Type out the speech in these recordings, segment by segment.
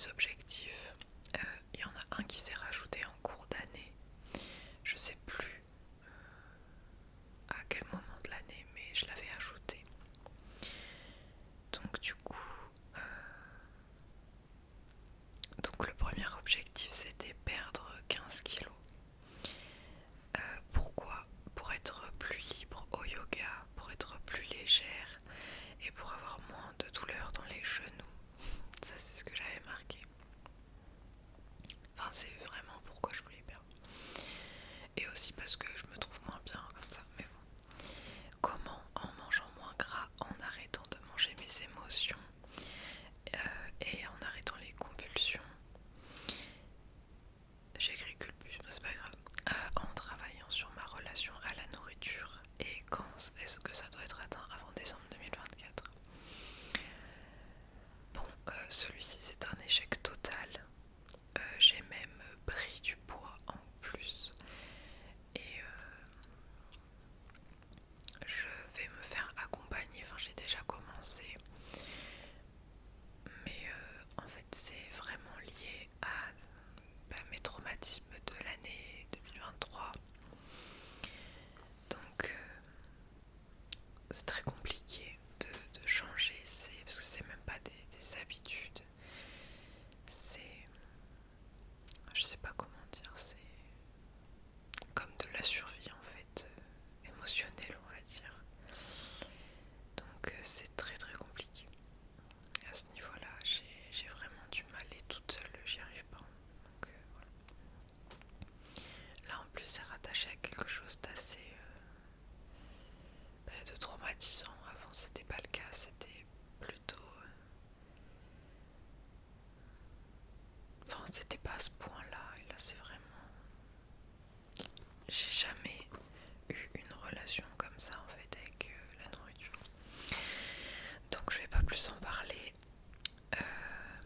petits objectifs. Il y en a un qui s'est rajouté en cours d'année. Je sais plus à quel moment de l'année, mais je l'avais ajouté. Donc du coup, le premier objectif c'était perdre 15 kilos. Pourquoi? Pour être plus libre au yoga, pour être plus légère et pour avoir moins de douleur dans les genoux. Ça c'est ce que j'avais marqué. Enfin c'est vraiment pourquoi je voulais perdre. Et aussi parce que je me trouve moins bien comme ça. Mais bon. Comment? En mangeant moins gras, en arrêtant de manger mes émotions et en arrêtant les compulsions. J'écris plus, mais c'est pas grave. En travaillant sur ma relation à la nourriture et quand est-ce que ça doit être atteint avant décembre 2024. Bon, celui-ci c'est un échec total. J'ai même pris du poids en plus et je vais me faire accompagner. Enfin, j'ai déjà commencé, mais en fait, c'est vraiment lié à mes traumatismes de l'année 2023. Donc, c'est très compliqué de changer, parce que c'est même pas des habitudes. C'est, je sais pas comment dire, c'est comme de la survie en fait, émotionnelle on va dire. Donc c'est très très compliqué. À ce niveau-là, j'ai vraiment du mal et toute seule, j'y arrive pas. Donc voilà. Là en plus c'est rattaché à quelque chose d'assez de traumatisant. Avant c'était pas le cas, c'était plutôt... Enfin c'était pas à ce point-là, et là c'est vraiment... J'ai jamais eu une relation comme ça en fait avec la nourriture. Donc je vais pas plus en parler.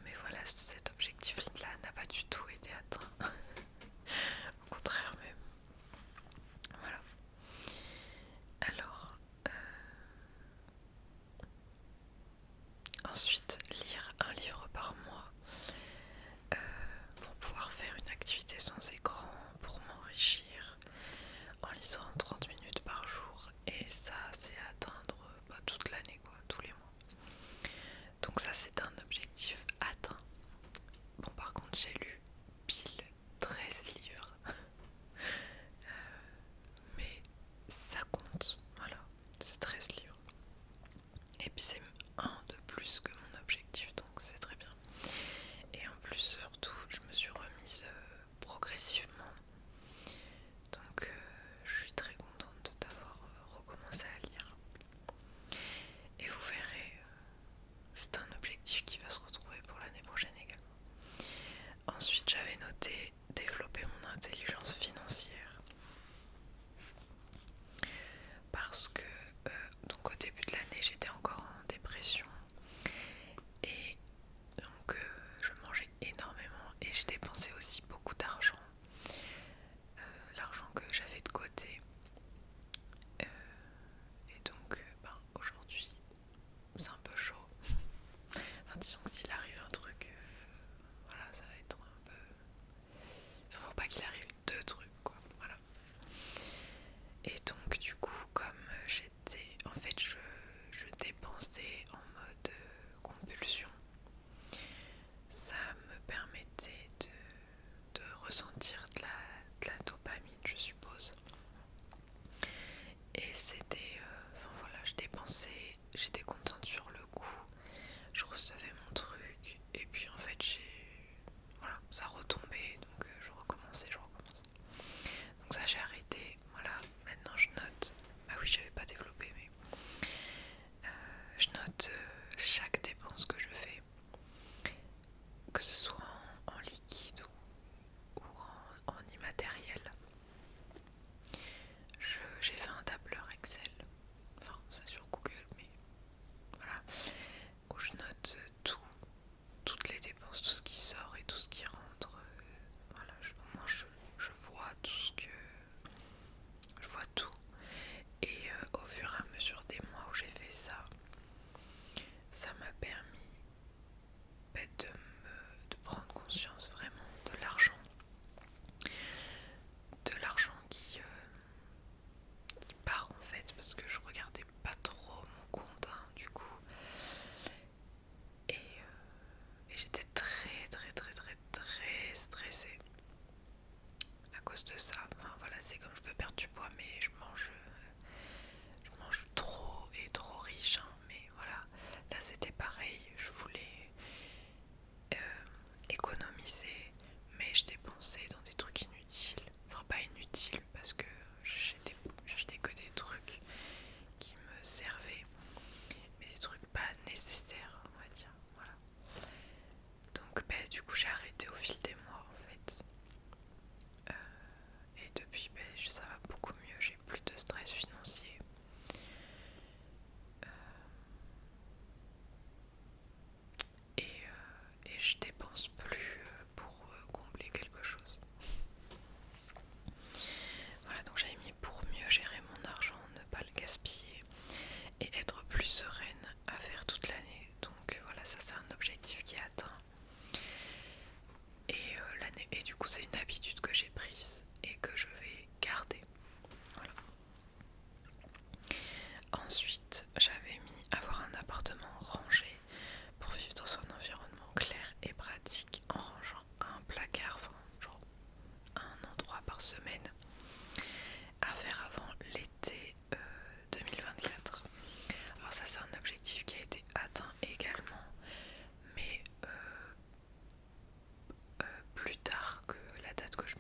Mais voilà, cet objectif-là n'a pas du tout été atteint. Au contraire même. Voilà. Alors, ensuite, lire un livre par mois pour pouvoir faire une activité sans écran, pour m'enrichir en lisant 30 minutes par jour. Et ça, c'est atteindre toute l'année, quoi, tous les mois. Donc ça, c'est un objectif atteint. Bon, par contre, j'ai lu pile 13 livres. Mais ça compte, voilà, c'est 13 livres. Et puis c'est un de plus que mon objectif, donc c'est très bien. Et en plus, surtout, je me suis remise progressivement. Donc je suis très contente d'avoir recommencé à lire. Et vous verrez, c'est un objectif qui va se retrouver pour l'année prochaine également. Ensuite, j'avais noté développer mon intelligence financière. Parce que donc au début de l'année, j'étais encore en dépression. Et donc je mangeais énormément et je dépensais aussi beaucoup d'argent. L'argent que j'avais de côté. Et donc aujourd'hui c'est un peu chaud. Enfin disons que s'il arrive un truc, voilà ça va être un peu... Enfin, faut pas qu'il arrive deux trucs quoi, voilà. Et donc du coup comme j'étais... En fait je dépensais en mode compulsion. Ça me permettait de ressentir de la dopamine je suppose. Et c'était... enfin voilà, je dépensais, j'étais contente sur le coup, je recevais mon truc et puis en fait voilà, ça retombait donc je recommençais. Donc ça j'ai arrêté, voilà, maintenant je note. Ah oui, j'avais pas développé mais je note chaque dépense que je fais, que ce soit en liquide ou en immatériel. J'ai fait un tableur Excel, enfin ça sur Google, mais voilà, où je note toutes les dépenses, tout ce qui sort et tout ce qui rentre. Voilà, au moins je vois tout ce que... Je vois tout. Et au fur et à mesure des mois où j'ai fait ça, ça m'a permis de du coup j'ai arrêté au fil des mois en fait. Et depuis ça va beaucoup mieux, j'ai plus de stress financier. Et je dépense plus pour combler quelque chose. Voilà, donc j'avais mis pour mieux gérer mon argent, ne pas le gaspiller et être plus sereine à faire toute l'année. Donc voilà, ça c'est un objectif qui est atteint. Et du coup c'est une habitude que j'ai prise et que je vais garder. Voilà. Ensuite, j'avais mis avoir un appartement rangé pour vivre dans un environnement clair et pratique en rangeant un placard, enfin genre un endroit par semaine à faire avant l'été 2024. Alors ça c'est un objectif qui a été atteint également, mais plus tard que la date que je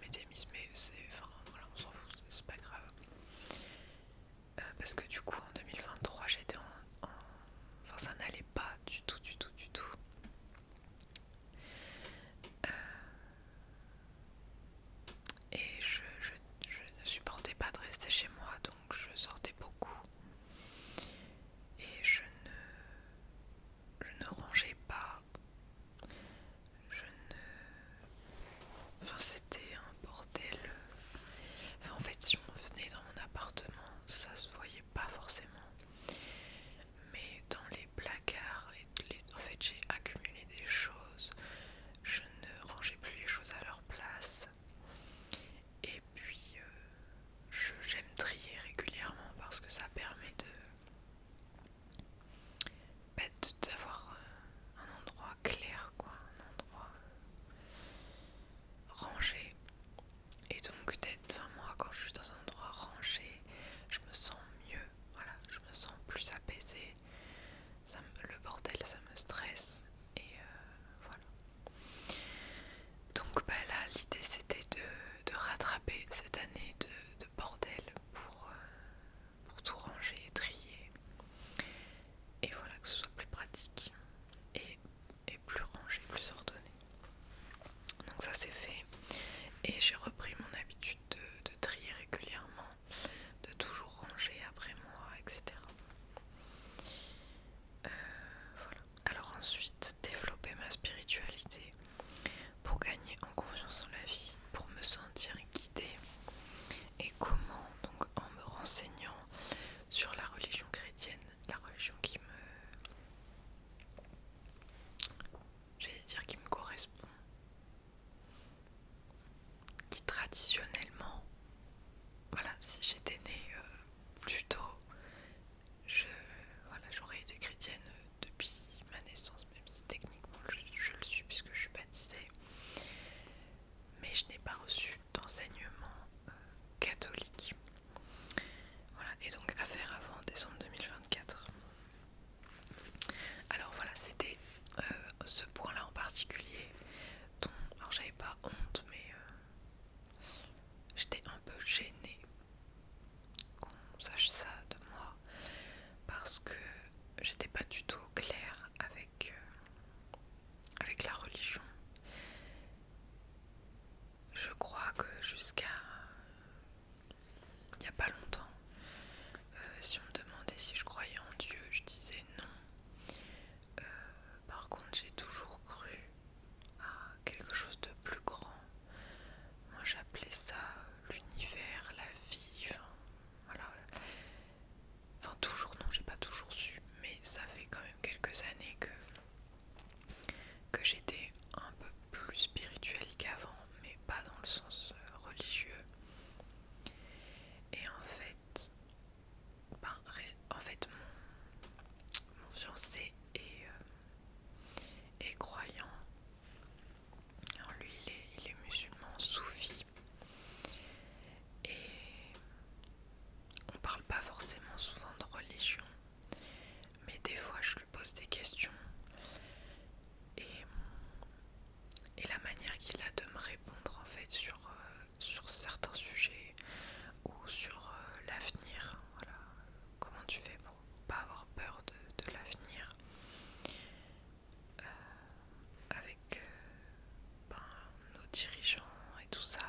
dirigeants et tout ça.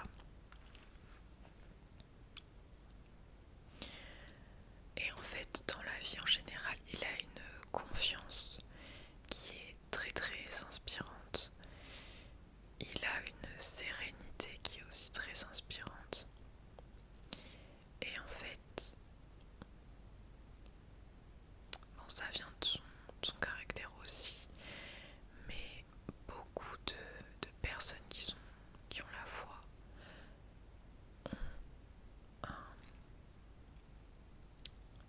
Et en fait, dans la vie en général, il a une confiance qui est très très inspirante. Il a une sérénité qui est aussi très inspirante. Et en fait, bon, ça vient de son caractère aussi, mais beaucoup de personnes qui ont la foi ont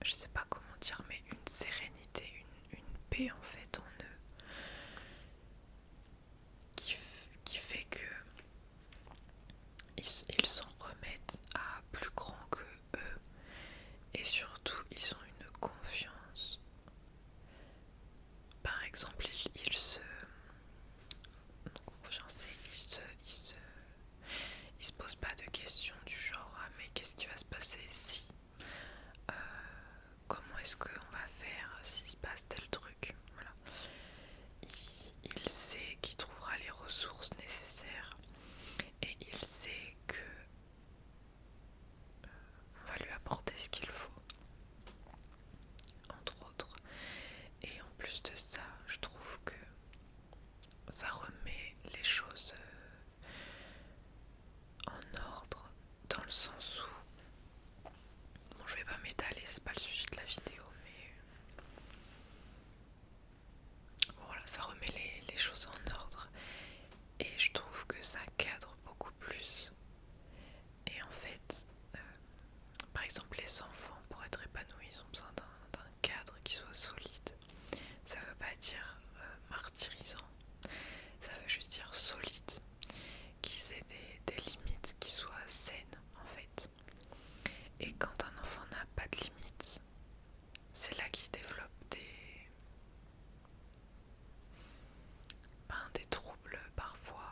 je sais pas comment dire, mais une sérénité, une paix en fait en eux, qui fait que ils s'en remettent à plus grand que eux, et surtout ils ont une confiance. Par exemple, confiance, ils se posent pas de questions du genre ah mais qu'est-ce qui va se passer si, euh, comment est-ce qu'on va faire s'il se passe tel truc, voilà. Il sait qu'il trouvera les ressources nécessaires et il sait que on va lui apporter ce qu'il faut, entre autres. Et en plus de ça, je trouve que ça remet les choses en ordre, dans le sens où, bon, je vais pas m'étaler, c'est pas le sujet de la vidéo, mais bon, voilà, ça remet les choses en ordre et je trouve que ça cadre beaucoup plus. Et en fait, par exemple, les enfants, pour être épanouis, ils ont besoin d'un cadre qui soit solide. Ça veut pas dire martyrisant, ça veut juste dire solide, qui ait des limites qui soient saines en fait. Et quand un enfant n'a pas de limites, c'est là qu'il développe des troubles parfois.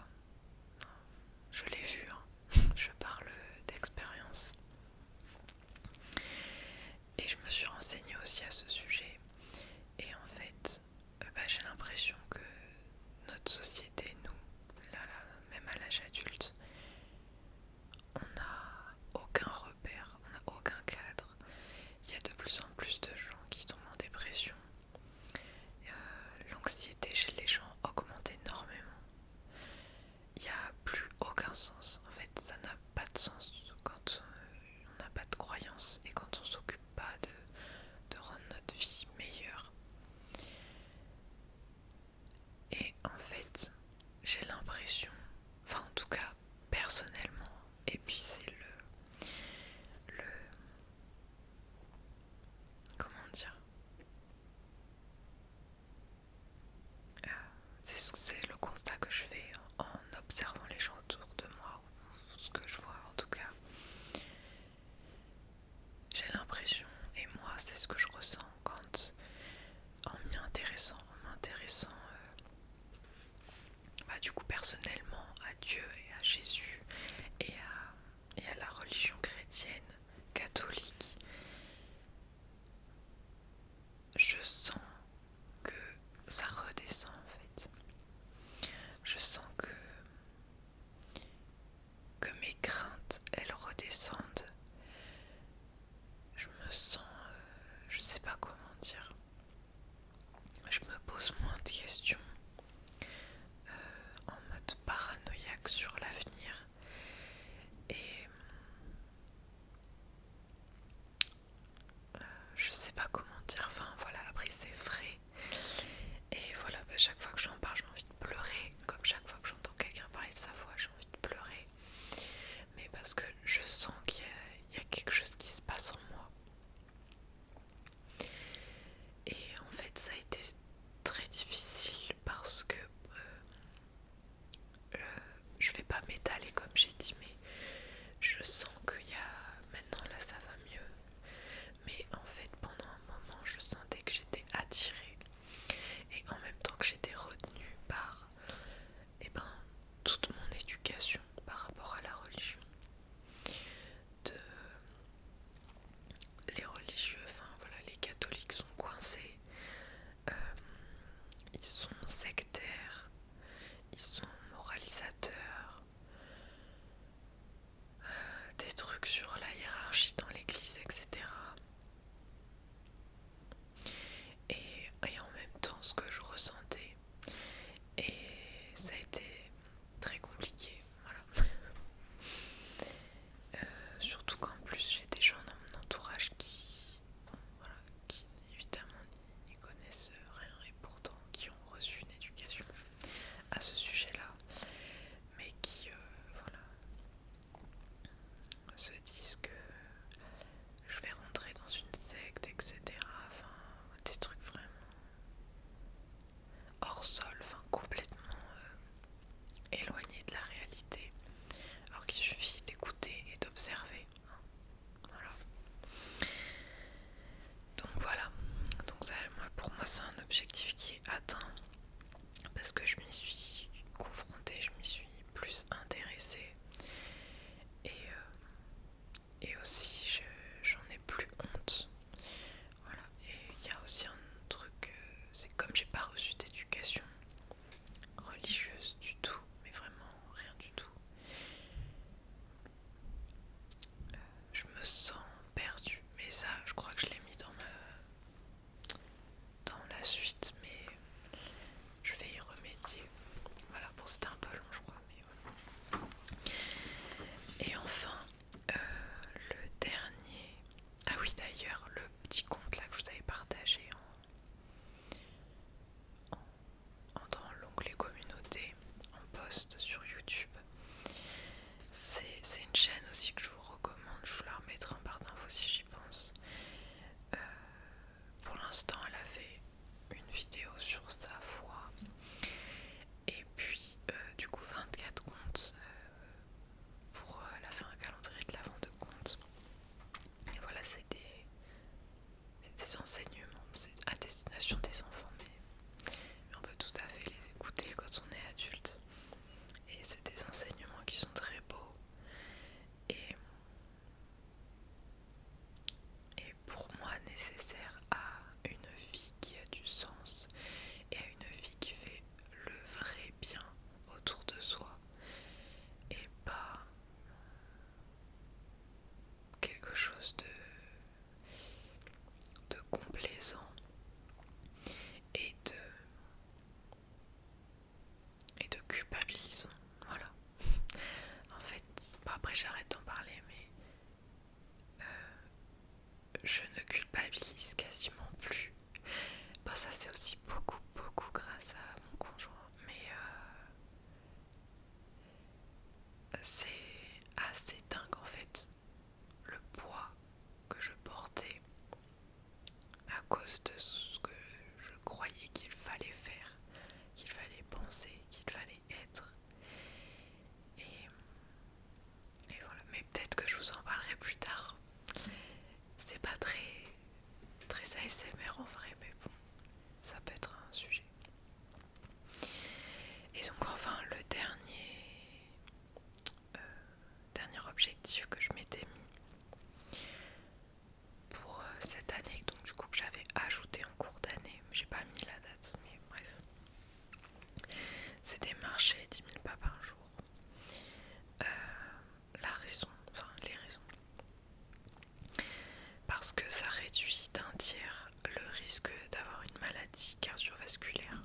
parce que ça réduit d'un tiers le risque d'avoir une maladie cardiovasculaire,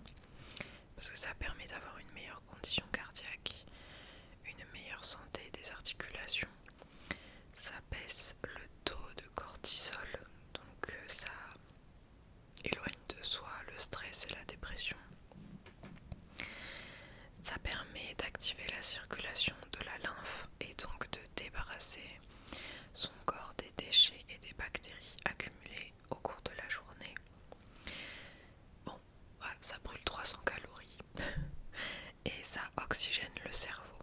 parce que ça permet d'avoir une meilleure condition cardiaque, une meilleure santé des articulations. Ça baisse le taux de cortisol, donc ça éloigne de soi le stress et la dépression. Ça permet d'activer la circulation de la lymphe et donc de débarrasser son corps des déchets et des bactéries accumulées au cours de la journée. Bon, voilà, ça brûle 300 calories et ça oxygène le cerveau.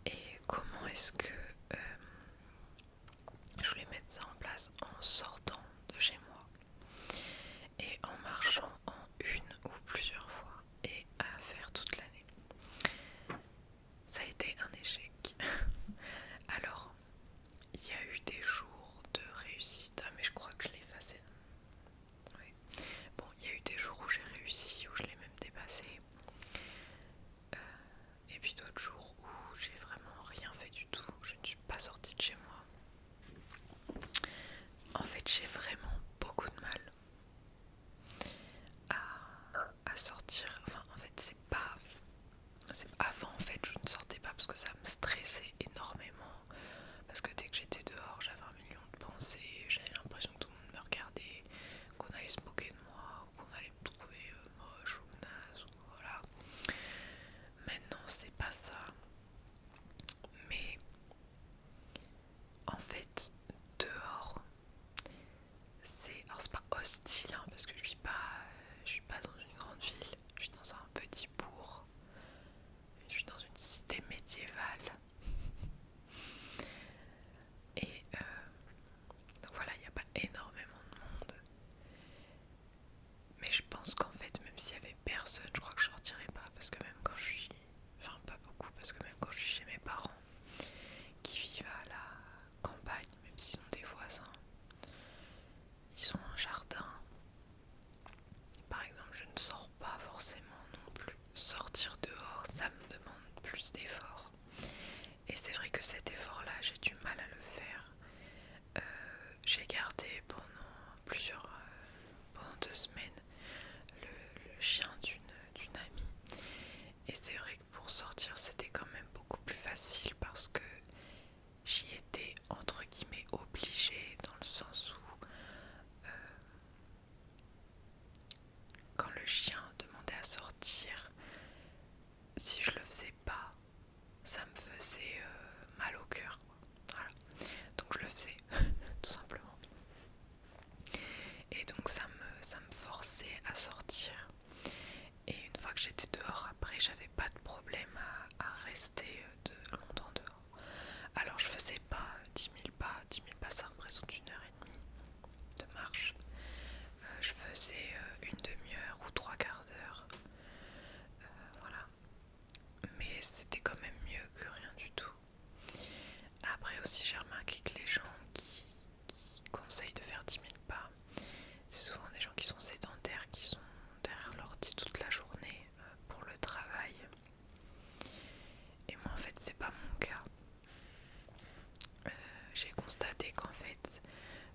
Et comment est-ce que je voulais mettre ça en place? En sortant de chez moi et en marchant en une ou plusieurs fois et à faire toute l'année. Ça a été un échec. Alors, il y a eu des jours de réussite. Ah, mais je crois que je l'ai effacé. Oui. Bon, il y a eu des jours où j'ai réussi, où je l'ai même dépassé. Et puis d'autres jours où j'ai vraiment rien fait du tout. Je ne suis pas sortie de chez moi. En fait, j'ai vraiment beaucoup de mal à sortir. Enfin, en fait, c'est pas... Avant, en fait, je ne sortais pas parce que ça me stressait énormément. Parce que dès que j'étais dehors, j'avais un million de pensées. J'avais l'impression que tout le monde me regardait, qu'on allait se moquer de moi, ou qu'on allait me trouver moche ou naze, ou voilà. Maintenant, c'est pas ça. Mais en fait, dehors, alors c'est pas hostile, hein, parce que je vis pas dans une grande ville. Je suis dans un petit bourg. Je suis dans une cité médiévale. Et donc voilà, il n'y a pas énormément de monde. Mais je pense qu'en fait, même s'il y avait personne, je crois que je sortirais pas. Parce que même quand je suis... Enfin, pas beaucoup, parce que même quand je suis chez mes parents, qui vivent à la campagne, même s'ils ont des voisins, ils ont un jardin. Par exemple, je ne sors pas forcément non plus. Sortir dehors, ça me demande plus d'efforts. Et c'est vrai que cet effort-là, j'ai du mal à le faire. J'ai gardé pendant 2 semaines le chien d'une amie. Et c'est vrai que pour sortir, c'était quand même beaucoup plus facile parce que j'y étais entre guillemets obligée, dans le sens où quand le chien demandait à sortir, si je le faisais pas, ça me faisait mal au cœur. Voilà. Donc je le faisais, tout simplement. Et donc ça me forçait à sortir. Et une fois que j'étais dehors, après, j'avais pas de problème à rester de longtemps dehors. Alors je faisais pas 10 000 pas. 10 000 pas, ça représente 1 heure et demie de marche. Je faisais une demi-heure ou 3/4 d'heure. Voilà. Mais c'était quand même mieux que rien du tout. Après aussi, j'ai remarqué que les gens qui conseillent de faire 10 000 pas, c'est souvent des gens qui sont sédentaires, qui sont derrière l'ordi toute la journée pour le travail. Et moi, en fait, c'est pas mon cas. J'ai constaté qu'en fait,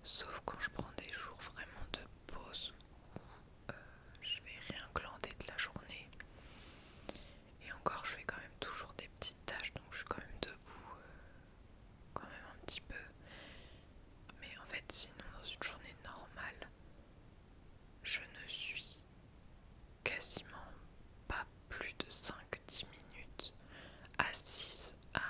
sauf quand je prends des jours vraiment de pause où je vais rien glander de la journée, et encore, je fais quand même toujours des petites tâches, donc je suis quand même debout quand même un petit peu. Mais en fait, sinon, dans une journée normale, je ne suis quasiment pas plus de 5-10 minutes assise à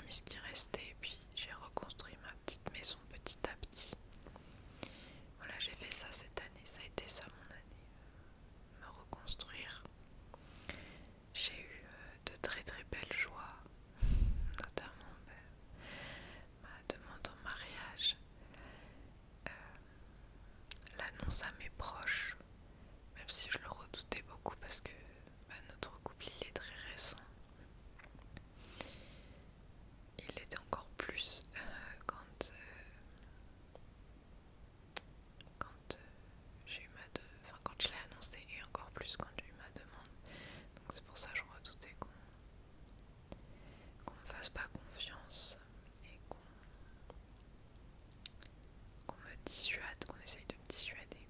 mis ce qui restait et puis j'ai reconstruit ma petite maison petit à petit. Voilà, j'ai fait ça cette année, ça a été ça mon année, me reconstruire. J'ai eu de très très belles joies, notamment ma demande en mariage, l'annonce à mes proches, même si je le redoutais beaucoup parce que notre couple il est très récent. Il l'était encore plus quand j'ai eu quand je l'ai annoncé, et encore plus quand j'ai eu ma demande. Donc c'est pour ça que je redoutais qu'on me fasse pas confiance et qu'on me dissuade, qu'on essaye de me dissuader.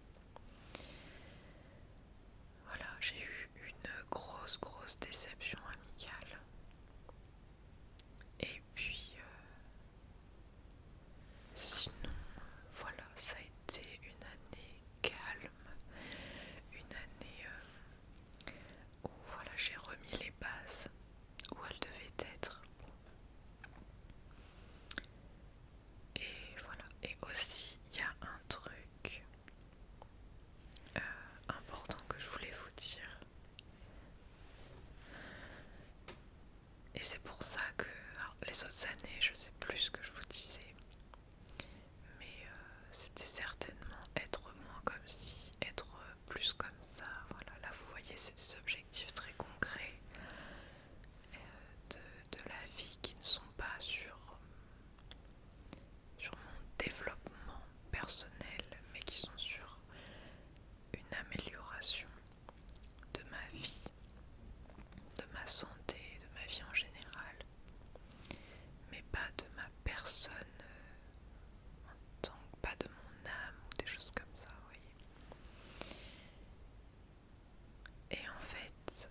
Voilà, j'ai eu une grosse déception amicale. Et puis sinon, voilà, ça a été une année calme, une année où voilà, j'ai remis les bases où elles devaient être. Et voilà, et aussi il y a un truc important que je voulais vous dire. Et c'est pour ça que alors, les autres années, je sais plus ce que je vous disais, mais c'était certainement être moins comme ci, être plus comme ça. Voilà, là vous voyez, c'est des objectifs très concrets de la vie qui ne sont pas sur mon développement personnel, mais qui sont sur une amélioration de ma vie, de ma santé, de ma vie en général, mais pas de ma personne, pas de mon âme ou des choses comme ça, vous voyez. Et en fait,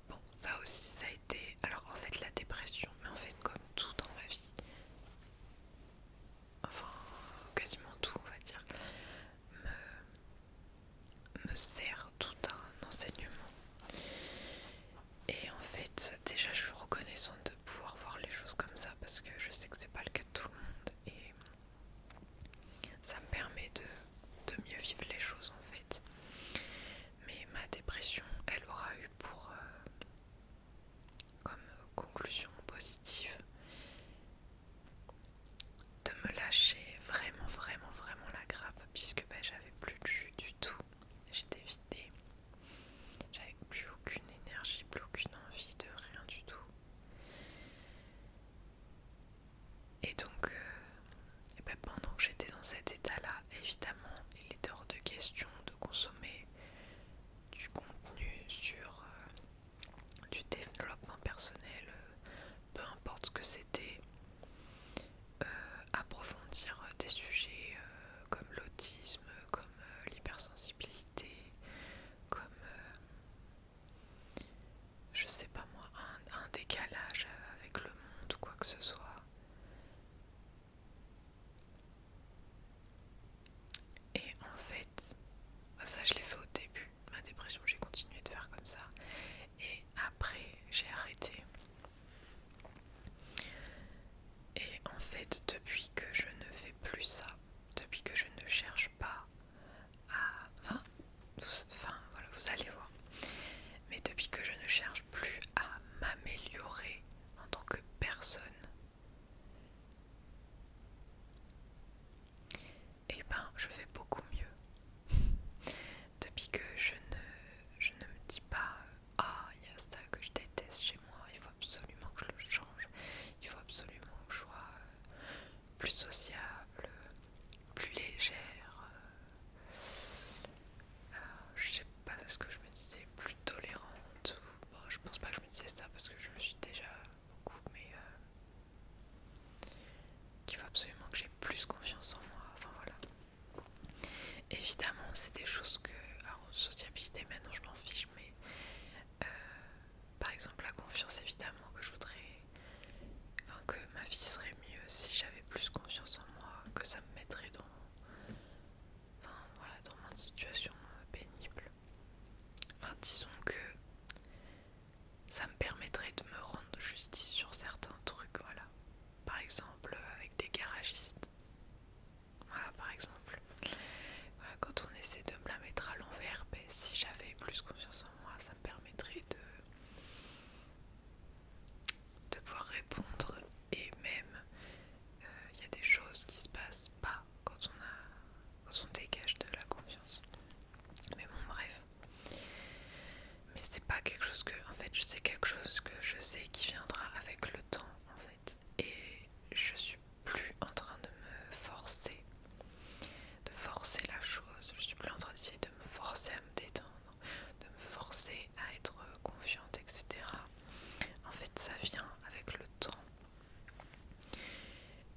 bon, ça aussi, ça a été, alors en fait la dépression, mais en fait comme tout dans ma vie, enfin quasiment tout on va dire, me sert tout un enseignement. Et en fait, déjà je suis reconnaissante de pouvoir voir les choses comme ça parce que je sais que c'est pas le cas de tout le monde et ça me permet de mieux vivre les choses en fait. Mais ma dépression, elle aura eu pour comme conclusion positive de me lâcher vraiment la grappe puisque j'avais plus de jus du tout, j'étais vidée, j'avais plus aucune énergie, plus aucune envie de rien du fait ça vient avec le temps.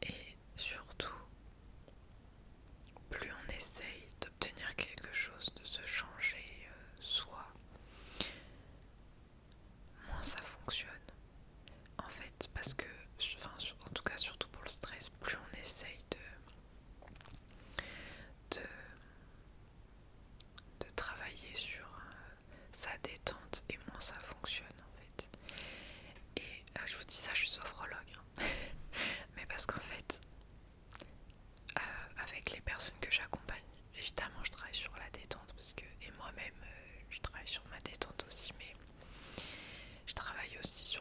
Et surtout, plus on essaye d'obtenir quelque chose, de se changer soi, moins ça fonctionne. En fait, parce que, enfin, en tout cas surtout pour le stress, plus on essaye de, de travailler sur sa détente et moins ça fonctionne en fait. Et je vous dis ça, je suis sophrologue, hein. Mais parce qu'en fait, avec les personnes que j'accompagne, évidemment je travaille sur la détente parce que, et moi-même je travaille sur ma détente aussi, mais je travaille aussi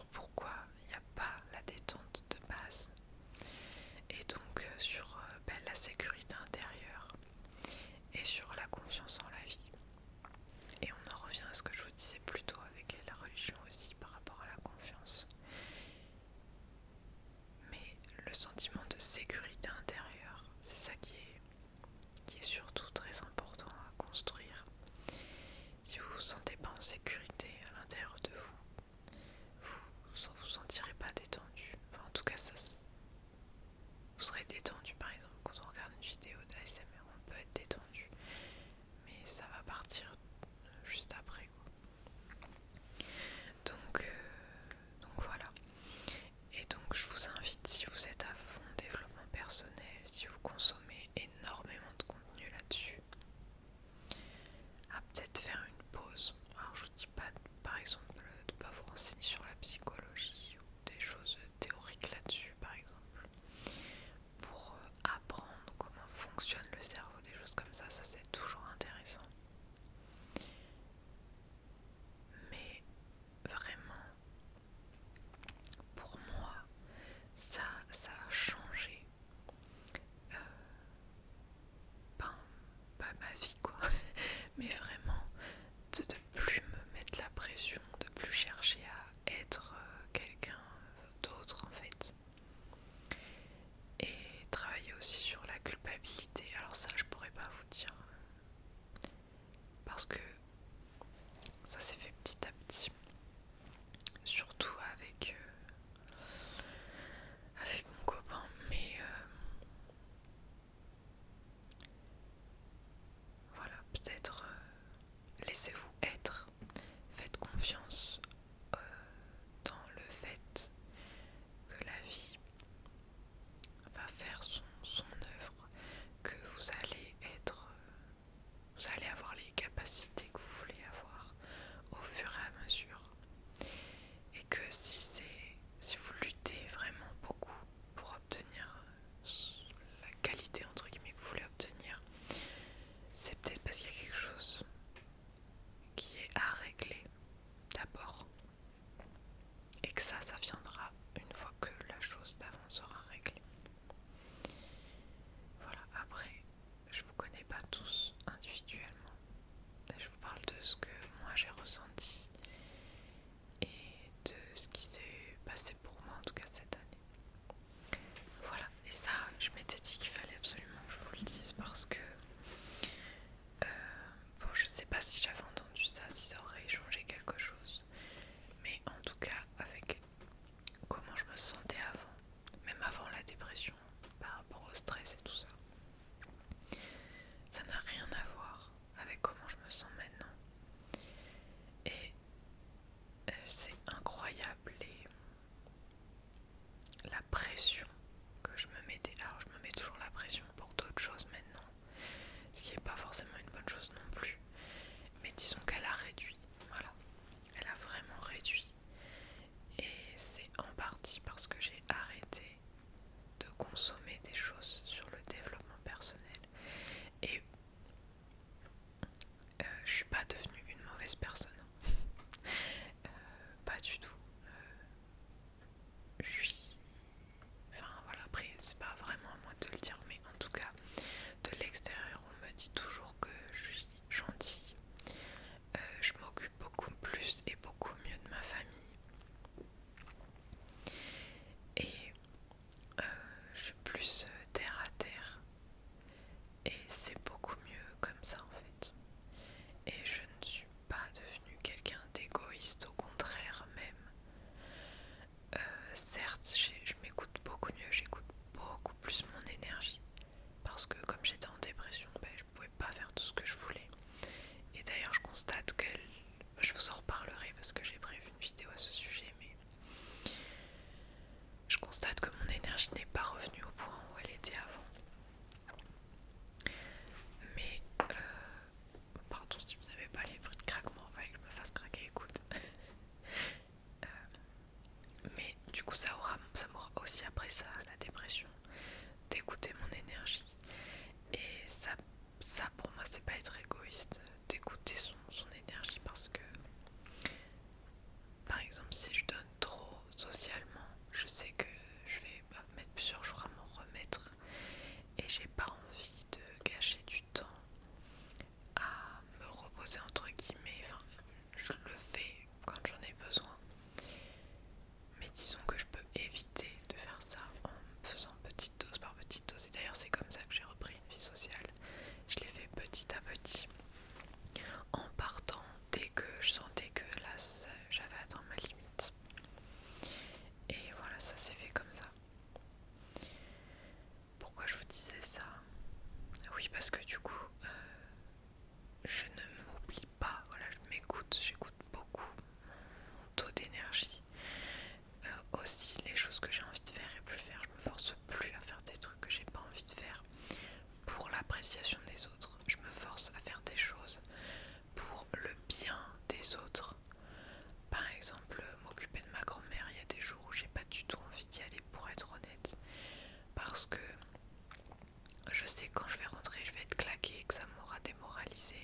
surprise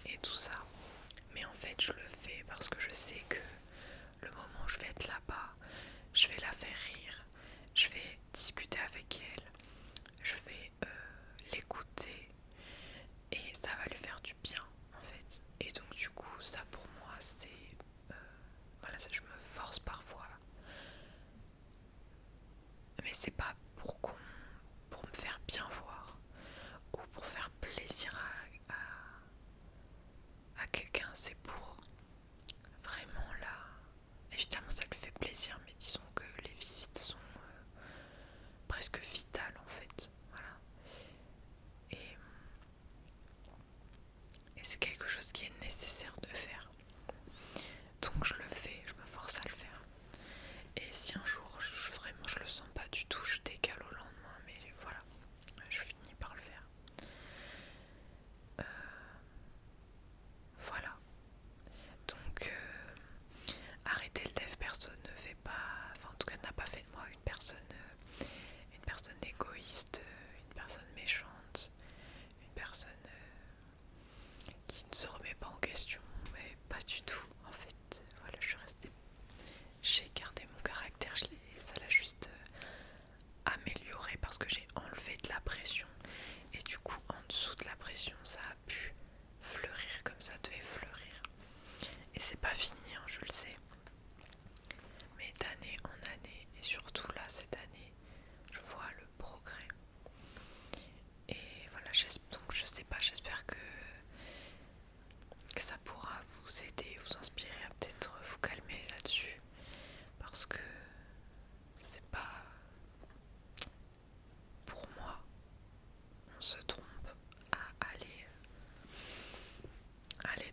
et tout ça. Mais en fait, je le fais parce que je sais que le moment où je vais être là-bas, je vais la faire rire, je vais discuter avec elle, je vais l'écouter et ça va lui faire du bien en fait. Et donc du coup, ça pour moi c'est voilà, je me force parfois, mais c'est pas pour me faire bien voir ou pour faire plaisir à quelqu'un, c'est pour vraiment là. Évidemment, ça lui fait plaisir, mais disons que les visites sont presque vitales en fait. Voilà. Et, et c'est quelque chose qui est nécessaire de faire. Donc je le fais, je me force à le faire. Et si un jour vraiment je le sens pas du tout, je décale au lendemain, mais voilà, je finis par le faire. Voilà. Donc arrêter le dev perso ne fait pas, enfin en tout cas n'a pas fait de moi une personne égoïste, une personne méchante, une personne qui ne se remet pas en question, mais pas du tout en fait. Voilà, je suis restée, j'ai gardé mon caractère, ça l'a juste amélioré parce que j'ai enlevé de la pression et du coup en dessous de la pression ça a pu fleurir comme ça devait fleurir. Et c'est pas fini, hein, je le sais. Mais d'année en année, et surtout là cette année, je vois le progrès. Et voilà, donc je sais pas, j'espère que ça pourra vous aider, vous inspirer à peut-être vous calmer là-dessus. Parce que c'est pas pour moi, on se trompe à aller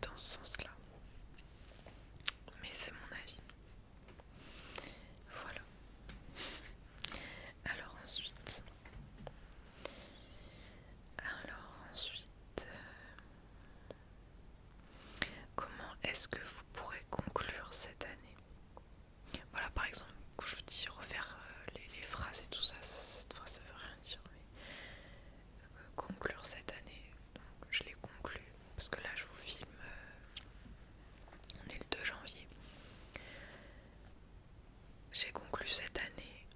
dans ce sens-là. Mais c'est mon avis. Voilà. Alors ensuite, comment est-ce que vous pourrez conclure cette année? Voilà, par exemple, quand je vous dis refaire les phrases et tout ça, cette phrase ça veut rien dire, mais conclure cette année, donc je l'ai conclue, parce que là je vous filme, on est le 2 janvier. J'ai conclu cette année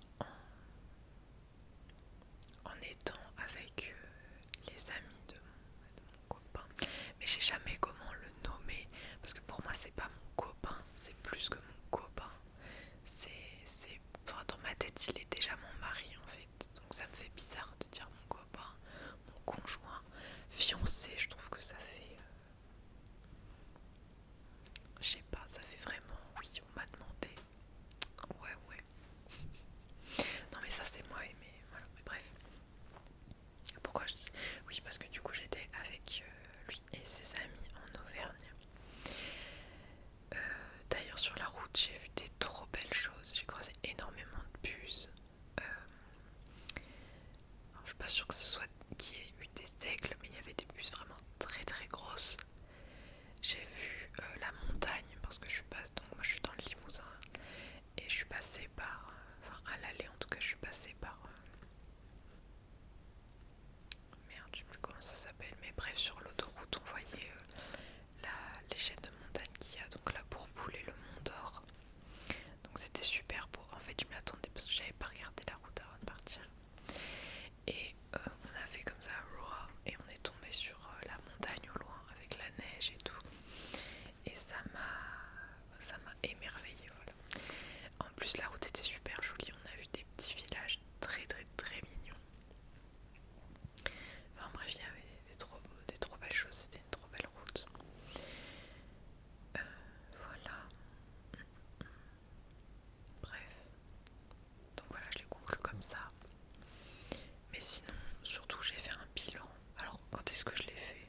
en étant avec les amis de mon copain, mais j'ai jamais comment le nommer, parce que pour moi c'est pas mon copain, c'est plus que mon copain. Enfin, dans ma tête il est déjà mon mari en fait, donc ça me fait bizarre de dire mon copain, mon conjoint, fiancé. Je trouve que ça fait je sais pas, ça fait vraiment oui, on m'a demandé. Ouais. Non mais ça c'est moi, mais voilà, mais bref. Pourquoi je dis oui, parce que du coup j'étais avec lui et ses amis en Auvergne. D'ailleurs sur la route j'ai vu des trop belles choses, j'ai croisé énormément de bus. Alors, je suis pas sûre que ce soit qu'il y ait eu des aigles, mais il y avait des bus vraiment très très grosses. J'ai vu la montagne parce que donc moi je suis dans le Limousin et je suis passée par, enfin à l'aller en tout cas je suis passée par merde, je sais plus comment ça s'appelle, mais bref, sur l'autoroute on voyait les chaînes de montagne qu'il y a, donc la Bourboule et le Mont d'Or. Donc c'était super beau. En fait je m'y attendais parce que j'avais pas regardé la route avant de partir. Et on a fait comme ça Roa et on est tombé sur la montagne au loin avec la neige et tout. Et ça m'a émerveillée, voilà. En plus la route était super jolie, on a vu des petits villages très très très mignons. Enfin bref, il y avait des trop belles choses, c'était une trop belle route. Voilà. Bref. Donc voilà, je l'ai conclu comme ça. Mais sinon, surtout j'ai fait un bilan. Alors quand est-ce que je l'ai fait?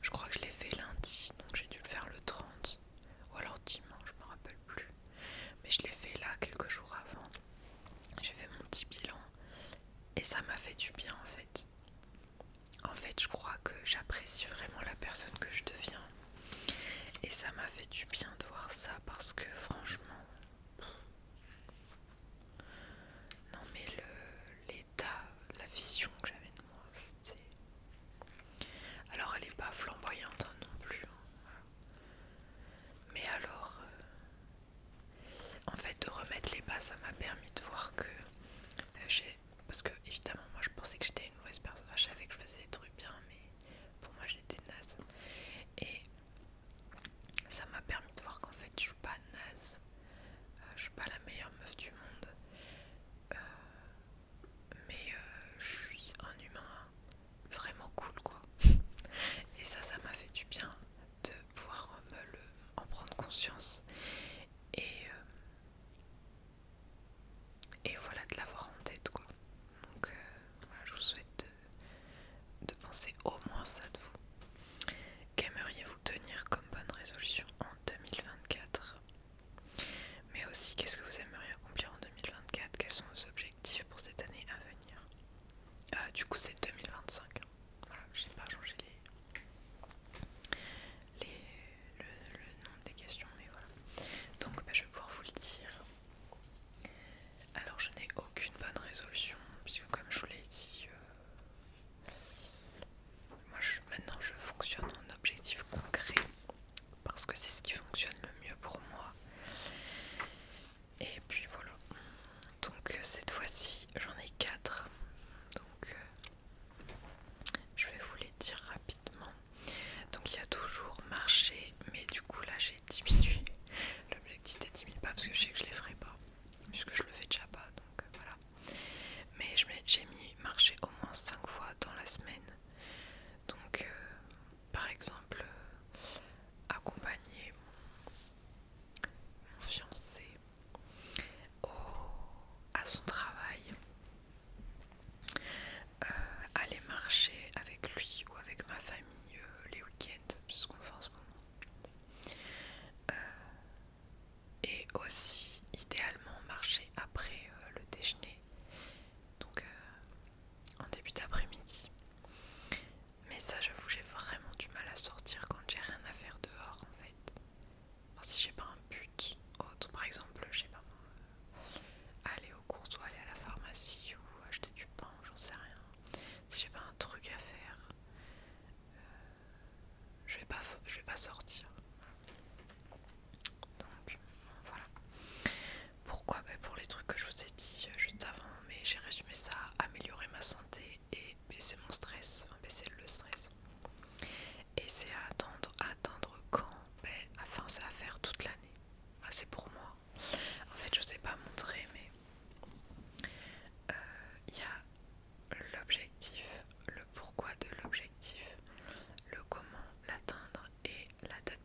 Je crois que je l'ai fait lundi, donc j'ai dû le faire le 30. sortir. Donc voilà. Pourquoi? Pour les trucs que je vous ai dit juste avant, mais j'ai résumé ça à améliorer ma santé et baisser mon stress, enfin, baisser le stress. Et c'est à atteindre quand? Enfin, c'est à faire toute l'année. C'est pour moi. En fait, je vous ai pas montré, mais il y a l'objectif, le pourquoi de l'objectif, le comment l'atteindre et la date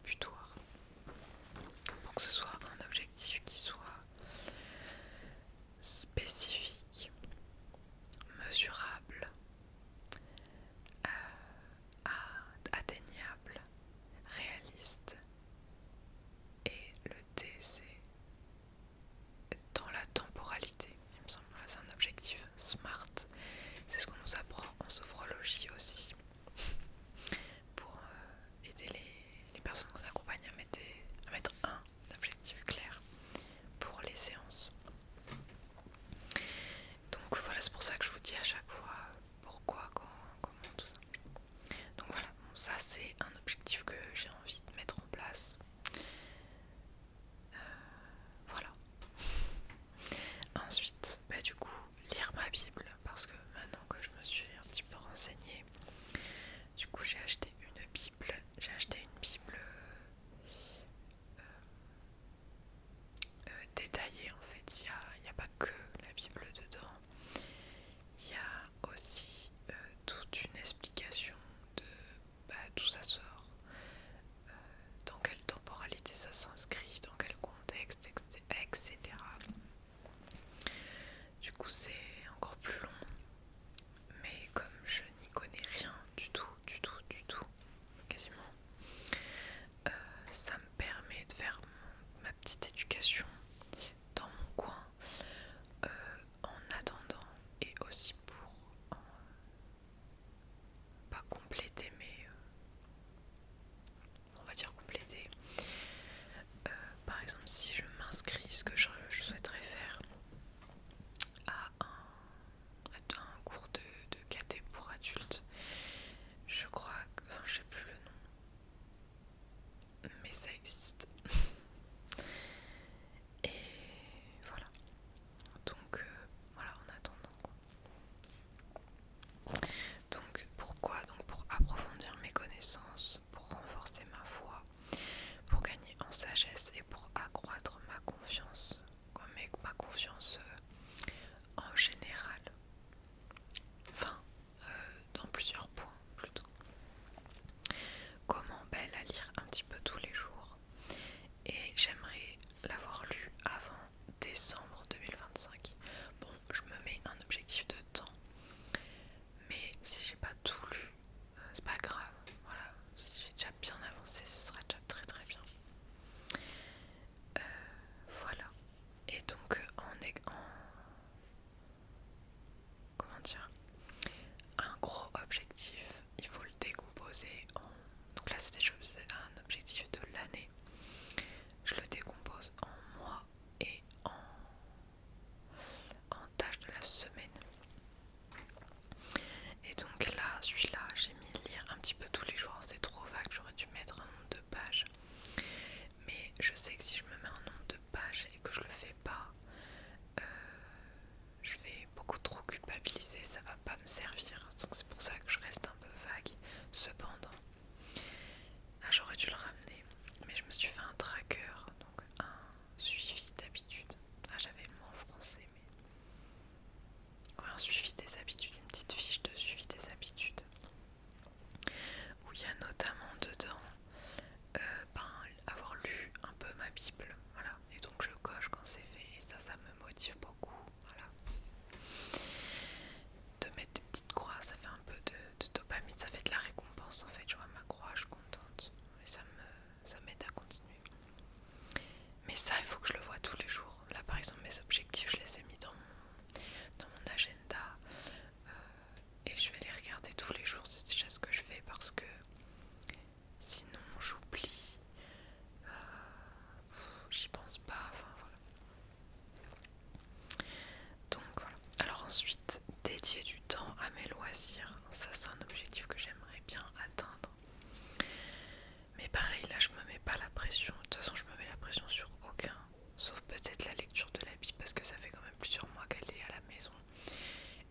pas la pression. De toute façon, je me mets la pression sur aucun, sauf peut-être la lecture de l'habit parce que ça fait quand même plusieurs mois qu'elle est à la maison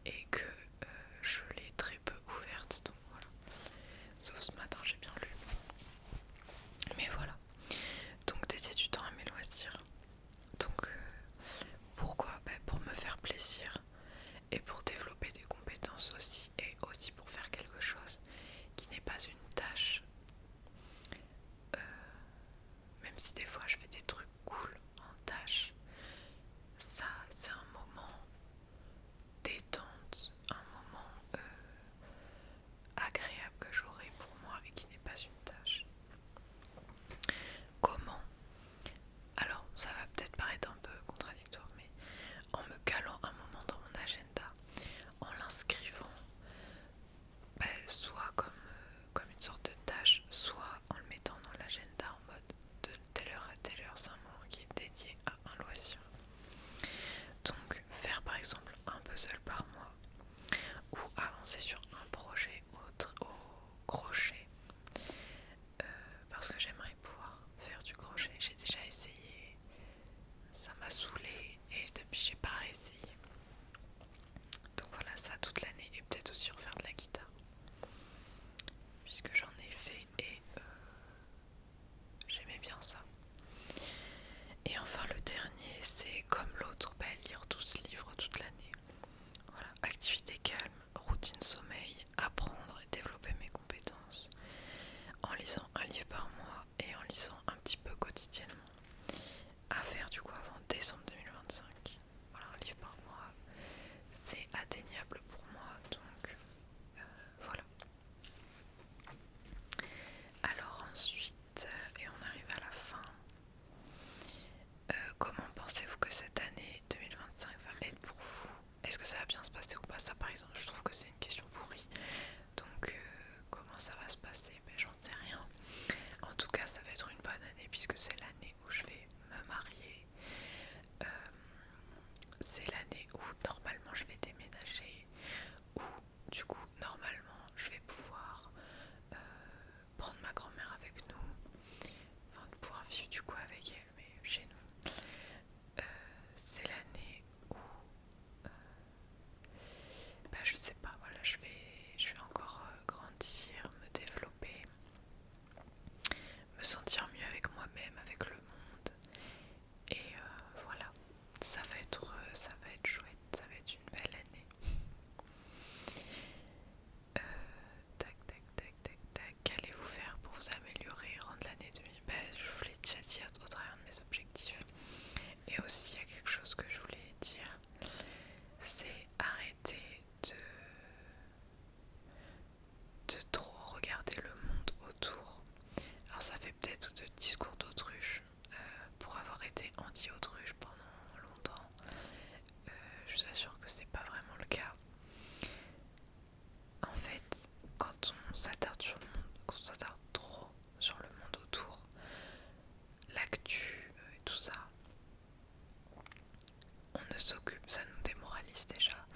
et que je l'ai très peu ouverte. Donc voilà. Sauf ce matin, j'ai bien lu. Mais voilà. Donc dédier du temps à mes loisirs. Donc pourquoi? Pour me faire plaisir et pour développer des compétences aussi, et aussi pour faire quelque chose qui n'est pas une tâche. Même si des fois je fais des trucs cool en tâche, ça c'est un moment détente, un moment agréable que j'aurai pour moi et qui n'est pas une tâche. Comment? Alors ça va peut-être paraître un peu contradictoire, mais en me calant un moment dans mon agenda, en l'inscrivant soit comme une sorte de tâche, soit en le mettant dans l'agenda en mode de telle heure à telle heure, c'est un moment qui est dédié à un loisir. Donc faire par exemple un puzzle par mois ou avancer sur un projet au crochet, parce que j'aimerais pouvoir faire du crochet. J'ai déjà essayé, ça m'a saoulée et depuis j'ai pas réessayé. Donc voilà, ça toute l'année, et peut-être aussi refaire de la guitare puisque j'en ai fait et j'aimais bien ça. Et enfin le dernier, c'est comme l'autre, lire 12 livres toute l'année. Voilà, activité calme, routine sommeil, apprendre et développer mes compétences en lisant un livre par mois et en lisant un petit peu quotidiennement. À faire du coup avant décembre 2025. Voilà, un livre par mois, c'est atteignable pour moi, donc voilà. Alors ensuite, et on arrive à la fin, comment pensez-vous que cette année 2025 va être pour vous? Est-ce que ça va bien se passer ou pas? Ça par exemple, je trouve que c'est une question pourrie. Donc comment ça va se passer? J'en sais rien. En tout cas, ça va être une bonne année puisque c'est l'année où je vais me marier. C'est l'année où normalement je vais déménager, où du coup normalement je vais pouvoir prendre ma grand-mère avec nous, enfin de pouvoir vivre du coup avec elle mais chez nous. C'est l'année où je sais pas, voilà, je vais encore grandir, me développer, me sentir mieux avec moi-même, avec le monde. Et voilà, ça va être chouette, ça va être une belle année. Tac, tac, tac, tac, tac. Qu'allez-vous faire pour vous améliorer, rendre l'année 2000? Je vous l'ai déjà dit au travers de mes objectifs. Et aussi, il y a quelque chose que je voulais dire, c'est arrêter de trop regarder le monde autour. Alors ça fait peut-être de discours d'autruche pour avoir été anti-autruche pendant longtemps. Je vous assure que c'est pas vraiment le cas. En fait, quand on s'attarde sur le monde, quand on s'attarde trop sur le monde autour, l'actu et tout ça, on ne s'occupe, ça nous démoralise déjà,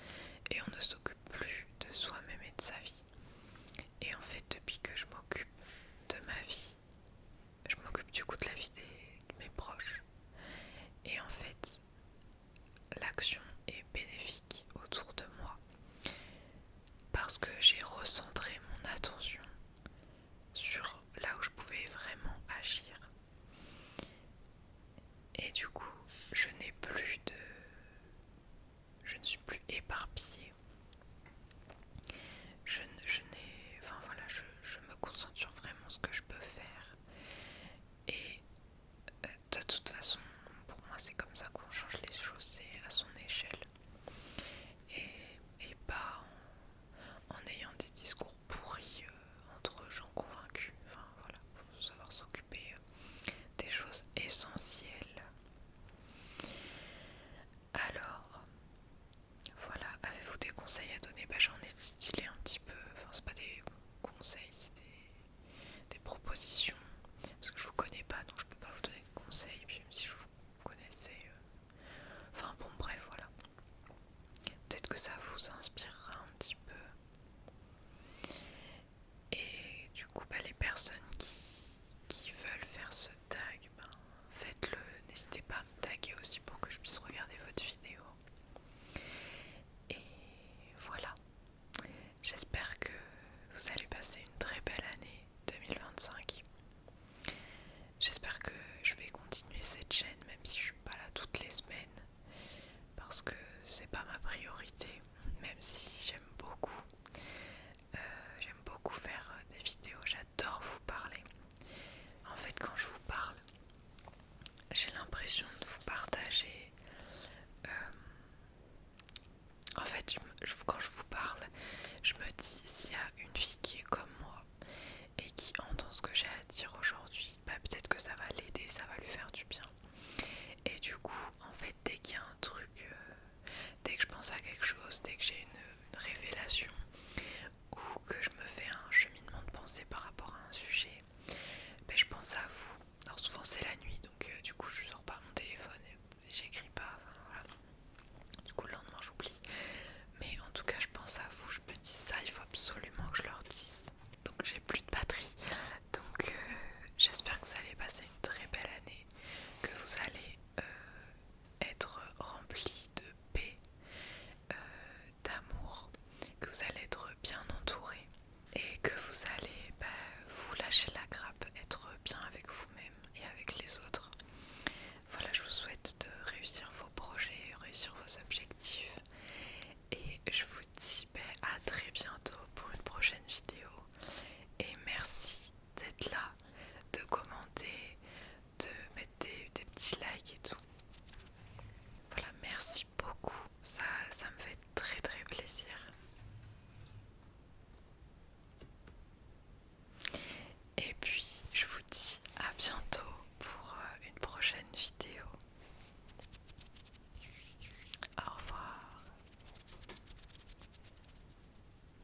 et on ne s'occupe plus de soi-même et de sa vie. Et en fait, depuis que je m'occupe de ma vie, je m'occupe du coup de la vie de mes proches. Et en fait, l'action est bénéfique autour de moi parce que j'ai recentré mon attention sur là où je pouvais vraiment agir. Et du coup, je ne suis plus éparpillée. Je me concentre sur vraiment ce que je peux faire. Et de toute façon, pour moi, c'est comme ça qu'on change les choses, c'est à son échelle. Et pas en ayant des discours pourris entre gens convaincus. Enfin voilà, faut savoir s'occuper des choses essentielles. Alors, voilà, avez-vous des conseils à donner? J'en ai distillé un petit peu, enfin c'est pas des conseils, c'est des propositions